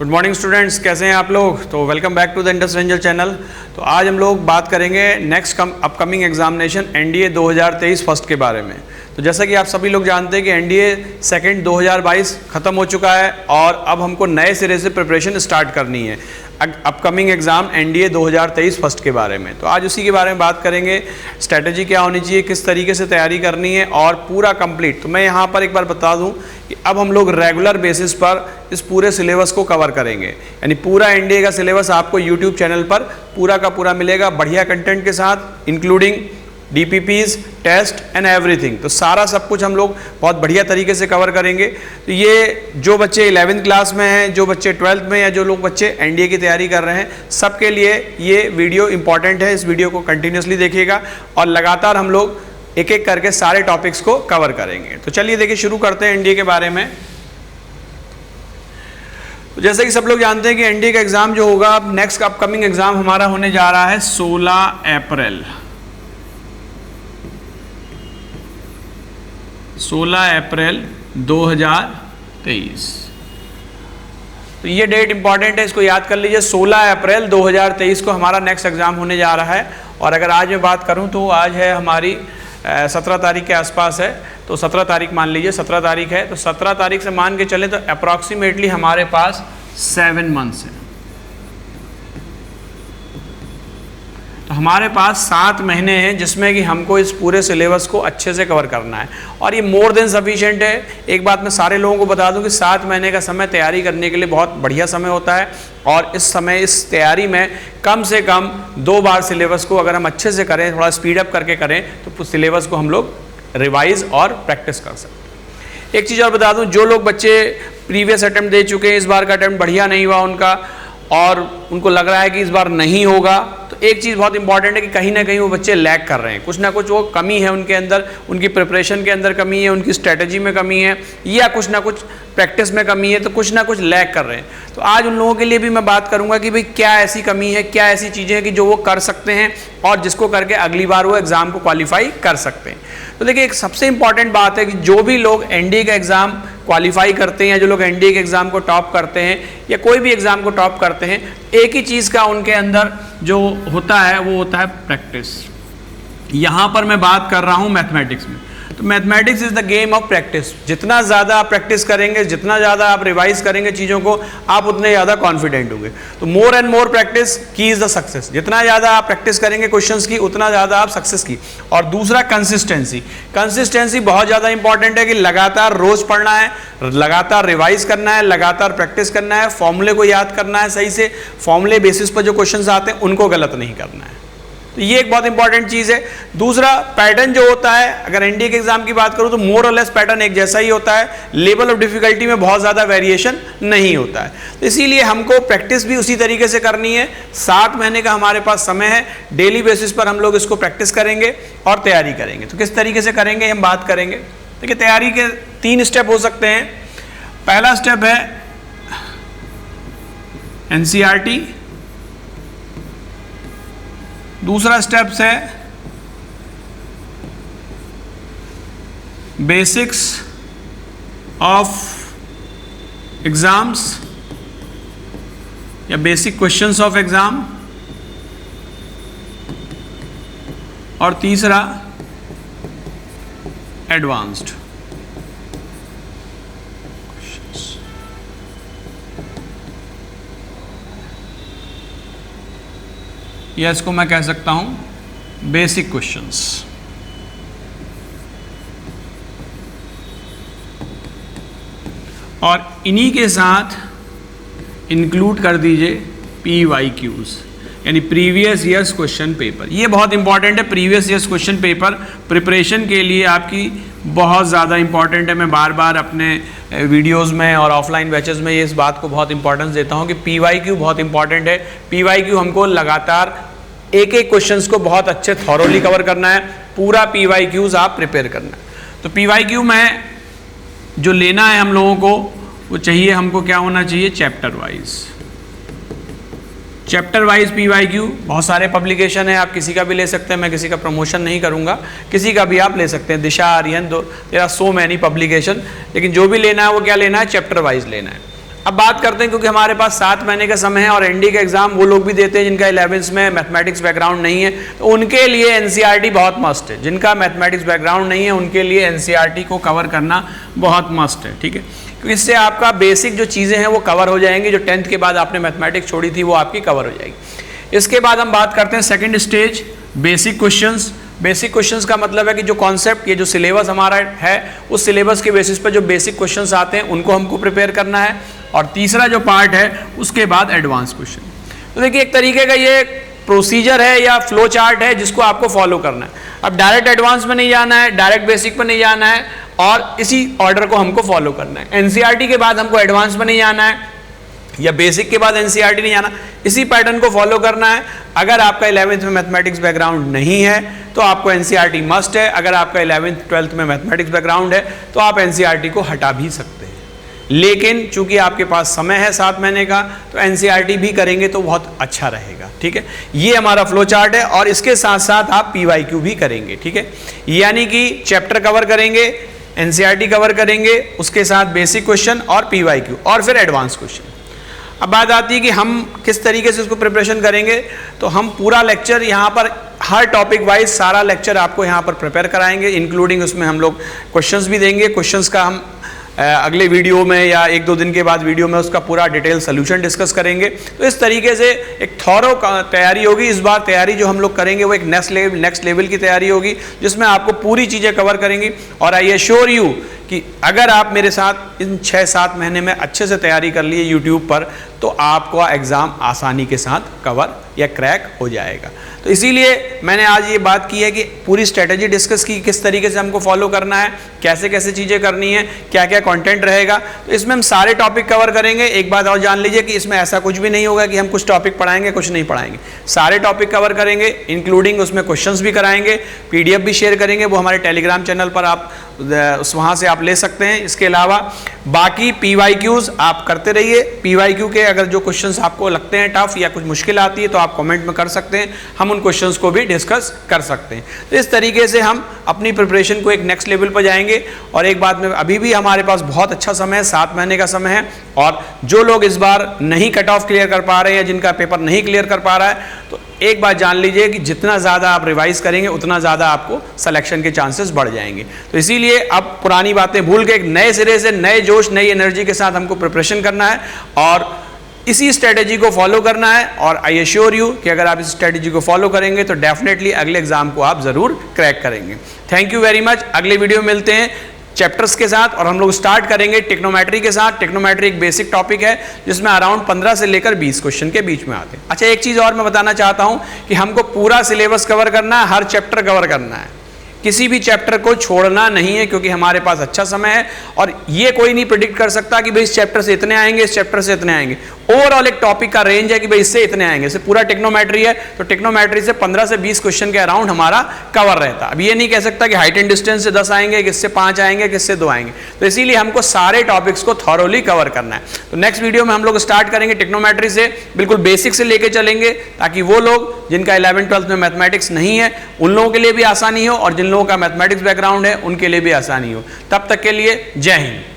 Good morning students, कैसे हैं आप लोग। तो welcome back to the Indus Ranger channel. तो आज हम लोग बात करेंगे next upcoming examination NDA 2023 first के बारे में। तो जैसा कि आप सभी लोग जानते हैं कि एनडीए सेकंड 2022 ख़त्म हो चुका है और अब हमको नए सिरे से प्रिपरेशन स्टार्ट करनी है अपकमिंग एग्ज़ाम एनडीए 2023 फर्स्ट के बारे में। तो आज उसी के बारे में बात करेंगे, स्ट्रैटेजी क्या होनी चाहिए, किस तरीके से तैयारी करनी है और पूरा कंप्लीट। तो मैं यहाँ पर एक बार बता दूँ कि अब हम लोग रेगुलर बेसिस पर इस पूरे सिलेबस को कवर करेंगे, यानी पूरा एनडीए का सिलेबस आपको यूट्यूब चैनल पर पूरा का पूरा मिलेगा, बढ़िया कंटेंट के साथ, including DPPs, test and everything. तो सारा सब कुछ हम लोग बहुत बढ़िया तरीके से कवर करेंगे। तो ये जो बच्चे 11th क्लास में हैं, जो बच्चे 12th में, या जो लोग बच्चे एनडीए की तैयारी कर रहे हैं, सबके लिए ये वीडियो इंपॉर्टेंट है। इस वीडियो को कंटिन्यूसली देखिएगा और लगातार हम लोग एक एक करके सारे टॉपिक्स को कवर करेंगे। तो चलिए देखिए, शुरू करते हैं एनडीए के बारे में। तो जैसे कि सब लोग जानते हैं कि एनडीए का एग्ज़ाम जो होगा, अब नेक्स्ट अपकमिंग एग्ज़ाम हमारा होने जा रहा है 16 अप्रैल 2023। तो ये डेट इंपॉर्टेंट है, इसको याद कर लीजिए। 16 अप्रैल 2023 को हमारा नेक्स्ट एग्ज़ाम होने जा रहा है। और अगर आज मैं बात करूं तो आज है हमारी 17 तारीख के आसपास है, तो 17 तारीख मान लीजिए, 17 तारीख है। तो 17 तारीख से मान के चलें तो अप्रॉक्सीमेटली हमारे पास 7 मंथ्स है। तो हमारे पास 7 महीने हैं जिसमें कि हमको इस पूरे सिलेबस को अच्छे से कवर करना है और ये मोर देन सफिशिएंट है। एक बात मैं सारे लोगों को बता दूं कि 7 महीने का समय तैयारी करने के लिए बहुत बढ़िया समय होता है और इस समय इस तैयारी में कम से कम 2 बार सिलेबस को अगर हम अच्छे से करें, थोड़ा स्पीड अप करके करें, तो सिलेबस को हम लोग रिवाइज और प्रैक्टिस कर सकते हैं। एक चीज़ और बता दूँ, जो लोग बच्चे प्रीवियस अटैम्प्ट दे चुके हैं, इस बार का अटैम्प्ट बढ़िया नहीं हुआ उनका और उनको लग रहा है कि इस बार नहीं होगा, तो एक चीज़ बहुत इंपॉर्टेंट है कि कहीं ना कहीं वो बच्चे लैग कर रहे हैं, कुछ ना कुछ वो कमी है उनके अंदर, उनकी प्रिपरेशन के अंदर कमी है, उनकी स्ट्रैटेजी में कमी है, या कुछ ना कुछ प्रैक्टिस में कमी है, तो कुछ ना कुछ लैग कर रहे हैं। तो आज उन लोगों के लिए भी मैं बात करूंगा कि भाई क्या ऐसी कमी है, क्या ऐसी चीज़ें हैं कि जो वो कर सकते हैं और जिसको करके अगली बार वो एग्ज़ाम को क्वालिफाई कर सकते हैं। तो देखिए, एक सबसे इंपॉर्टेंट बात है कि जो भी लोग एनडीए का एग्ज़ाम क्वालिफाई करते हैं या जो लोग एनडीए के एग्ज़ाम को टॉप करते हैं या कोई भी एग्ज़ाम को टॉप करते हैं, एक ही चीज़ का उनके अंदर जो होता है वो होता है प्रैक्टिस। यहाँ पर मैं बात कर रहा हूँ मैथमेटिक्स में। तो mathematics is the game of practice. जितना ज़्यादा आप प्रैक्टिस करेंगे, जितना ज़्यादा आप रिवाइज करेंगे चीज़ों को, आप उतने ज़्यादा कॉन्फिडेंट होंगे। तो मोर एंड मोर प्रैक्टिस की इज़ द सक्सेस। जितना ज़्यादा आप प्रैक्टिस करेंगे क्वेश्चंस की, उतना ज़्यादा आप सक्सेस की। और दूसरा कंसिस्टेंसी। कंसिस्टेंसी बहुत ज़्यादा इंपॉर्टेंट है कि लगातार रोज़ पढ़ना है, लगातार रिवाइज करना है, लगातार प्रैक्टिस करना है, फॉर्मूले को याद करना है सही से, फॉर्मूले बेसिस पर जो क्वेश्चंस आते हैं उनको गलत नहीं करना है। तो ये एक बहुत इंपॉर्टेंट चीज़ है। दूसरा, पैटर्न जो होता है, अगर एनडीए के एग्जाम की बात करूँ तो मोर और लेस पैटर्न एक जैसा ही होता है, लेवल ऑफ डिफिकल्टी में बहुत ज़्यादा वेरिएशन नहीं होता है। तो इसीलिए हमको प्रैक्टिस भी उसी तरीके से करनी है। 7 महीने का हमारे पास समय है, डेली बेसिस पर हम लोग इसको प्रैक्टिस करेंगे और तैयारी करेंगे। तो किस तरीके से करेंगे हम बात करेंगे। देखिए, तैयारी के 3 स्टेप हो सकते हैं। पहला स्टेप है एनसीईआरटी, दूसरा स्टेप है बेसिक्स ऑफ एग्जाम्स या बेसिक क्वेश्चंस ऑफ एग्जाम, और तीसरा एडवांस्ड। या इसको मैं कह सकता हूं बेसिक क्वेश्चंस। और इन्हीं के साथ इंक्लूड कर दीजिए PYQs, यानी प्रीवियस ईयर्स क्वेश्चन पेपर। ये बहुत इंपॉर्टेंट है। Previous years question paper preparation के लिए आपकी बहुत ज़्यादा इंपॉर्टेंट है। मैं बार बार अपने वीडियोस में और ऑफलाइन बैचेस में ये इस बात को बहुत इंपॉर्टेंस देता हूँ कि PYQ बहुत इंपॉर्टेंट है। PYQ हमको लगातार एक एक क्वेश्चंस को बहुत अच्छे थॉरोली कवर करना है, पूरा PYQs आप प्रिपेयर करना है। तो PYQ में जो लेना है हम लोगों को, वो चाहिए हमको क्या होना चाहिए, chapter wise. Chapter wise PYQ बहुत सारे पब्लिकेशन है, आप किसी का भी ले सकते हैं, मैं किसी का प्रमोशन नहीं करूंगा, किसी का भी आप ले सकते हैं, Disha, Aryan, there are so many publication, लेकिन जो भी लेना है वो क्या लेना है, चैप्टर वाइज लेना है। अब बात करते हैं, क्योंकि हमारे पास 7 महीने का समय है और एनडी का एग्जाम वो लोग भी देते हैं जिनका 11th में मैथमेटिक्स बैकग्राउंड नहीं है, तो उनके लिए एनसीईआरटी बहुत मस्ट है। जिनका मैथमेटिक्स बैकग्राउंड नहीं है उनके लिए एनसीईआरटी को कवर करना बहुत मस्ट है, ठीक है, क्योंकि इससे आपका बेसिक जो चीज़ें हैं वो कवर हो जाएंगी। जो 10th के बाद आपने मैथमेटिक्स छोड़ी थी वो आपकी कवर हो जाएगी। इसके बाद हम बात करते हैं second stage, basic questions. Basic questions का मतलब है कि जो कॉन्सेप्ट, ये जो सिलेबस हमारा है उस सिलेबस के बेसिस पर जो बेसिक क्वेश्चंस आते हैं उनको हमको प्रिपेयर करना है। और तीसरा जो पार्ट है उसके बाद एडवांस क्वेश्चन। तो देखिए एक तरीके का ये प्रोसीजर है या फ्लो चार्ट है जिसको आपको फॉलो करना है। अब डायरेक्ट एडवांस में नहीं जाना है, डायरेक्ट बेसिक में नहीं जाना है, और इसी ऑर्डर को हमको फॉलो करना है। एनसीईआरटी के बाद हमको एडवांस में नहीं जाना है या बेसिक के बाद एनसीईआरटी नहीं जाना, इसी पैटर्न को फॉलो करना है। अगर आपका 11th में मैथमेटिक्स बैकग्राउंड नहीं है तो आपको एनसीईआरटी मस्ट है। अगर आपका 11th 12th में मैथमेटिक्स बैकग्राउंड है तो आप एनसीईआरटी को हटा भी सकते हैं, लेकिन चूंकि आपके पास समय है 7 महीने का तो एनसीईआरटी भी करेंगे तो बहुत अच्छा रहेगा, ठीक है। ये हमारा फ्लो चार्ट है और इसके साथ साथ आप पीवाईक्यू भी करेंगे, ठीक है, यानी कि चैप्टर कवर करेंगे, एनसीईआरटी कवर करेंगे, उसके साथ बेसिक क्वेश्चन और पीवाईक्यू और फिर एडवांस क्वेश्चन। अब बात आती है कि हम किस तरीके से इसको प्रिपरेशन करेंगे, तो हम पूरा लेक्चर यहाँ पर हर टॉपिक वाइज सारा लेक्चर आपको यहाँ पर प्रिपेयर कराएंगे, इंक्लूडिंग उसमें हम लोग क्वेश्चंस भी देंगे। क्वेश्चंस का हम अगले वीडियो में या 1-2 दिन के बाद वीडियो में उसका पूरा डिटेल सोल्यूशन डिस्कस करेंगे। तो इस तरीके से एक थॉरो तैयारी होगी। इस बार तैयारी जो हम लोग करेंगे वो एक नेक्स्ट लेवल की तैयारी होगी जिसमें आपको पूरी चीज़ें कवर करेंगी। और आई एश्योर यू कि अगर आप मेरे साथ इन 6-7 महीने में अच्छे से तैयारी कर लिए यूट्यूब पर तो आपका एग्ज़ाम आसानी के साथ कवर या क्रैक हो जाएगा। तो इसीलिए मैंने आज ये बात की है कि पूरी स्ट्रेटेजी डिस्कस की, किस तरीके से हमको फॉलो करना है, कैसे कैसे चीज़ें करनी है, क्या क्या कंटेंट रहेगा। तो इसमें हम सारे टॉपिक कवर करेंगे। एक बात और जान लीजिए कि इसमें ऐसा कुछ भी नहीं होगा कि हम कुछ टॉपिक पढ़ाएंगे कुछ नहीं पढ़ाएंगे, सारे टॉपिक कवर करेंगे, इंक्लूडिंग उसमें क्वेश्चंस भी कराएंगे, पीडीएफ भी शेयर करेंगे, वो हमारे टेलीग्राम चैनल पर आप वहाँ से आप ले सकते हैं। इसके अलावा बाकी पीवाईक्यूज आप करते रहिए। पीवाईक्यू के अगर जो क्वेश्चंस आपको लगते हैं टफ या कुछ मुश्किल आती है तो आप कमेंट में कर सकते हैं, हम उन क्वेश्चंस को भी डिस्कस कर सकते हैं। तो इस तरीके से हम अपनी प्रिपरेशन को एक नेक्स्ट लेवल पर जाएंगे। और एक बात में, अभी भी हमारे पास बहुत अच्छा समय है, 7 महीने का समय है, और जो लोग इस बार नहीं कट ऑफ क्लियर कर पा रहे हैं या जिनका पेपर नहीं क्लियर कर पा रहा है, तो एक बात जान लीजिए कि जितना ज़्यादा आप रिवाइज करेंगे उतना ज़्यादा आपको सिलेक्शन के चांसेस बढ़ जाएंगे। तो इसीलिए अब पुरानी बातें भूल के एक नए सिरे से, नए जोश, नई एनर्जी के साथ हमको प्रिपरेशन करना है और इसी स्ट्रेटेजी को फॉलो करना है। और आई एश्योर यू कि अगर आप इस स्ट्रेटेजी को फॉलो करेंगे तो डेफिनेटली अगले एग्जाम को आप ज़रूर क्रैक करेंगे। Thank you very much. अगले वीडियो में मिलते हैं चैप्टर्स के साथ और हम लोग स्टार्ट करेंगे टेक्नोमेट्री के साथ। टेक्नोमेट्री एक बेसिक टॉपिक है जिसमें अराउंड 15 से लेकर 20 क्वेश्चन के बीच में आते हैं। अच्छा, एक चीज़ और मैं बताना चाहता हूं कि हमको पूरा सिलेबस कवर करना है, हर चैप्टर कवर करना है, किसी भी चैप्टर को छोड़ना नहीं है, क्योंकि हमारे पास अच्छा समय है। और ये कोई नहीं प्रिडिक्ट कर सकता कि भाई इस चैप्टर से इतने आएंगे, इस चैप्टर से इतने आएंगे। ओवरऑल एक टॉपिक का रेंज है कि भाई इससे इतने आएंगे। इससे पूरा टेक्नोमेट्री है तो टेक्नोमेट्री से 15 से 20 क्वेश्चन के अराउंड हमारा कवर रहता है। अब ये नहीं कह सकता कि हाइट एंड डिस्टेंस से 10 आएंगे, किससे 5 आएंगे, किससे 2 आएंगे। तो इसीलिए हमको सारे टॉपिक्स को थॉरोली कवर करना है। तो नेक्स्ट वीडियो में हम लोग स्टार्ट करेंगे टेक्नोमेट्री से, बिल्कुल बेसिक से लेके चलेंगे, ताकि वो लोग जिनका 11th 12th में मैथमेटिक्स नहीं है उन लोगों के लिए भी आसानी हो और जिन लोगों का मैथमेटिक्स बैकग्राउंड है उनके लिए भी आसानी हो। तब तक के लिए जय हिंद।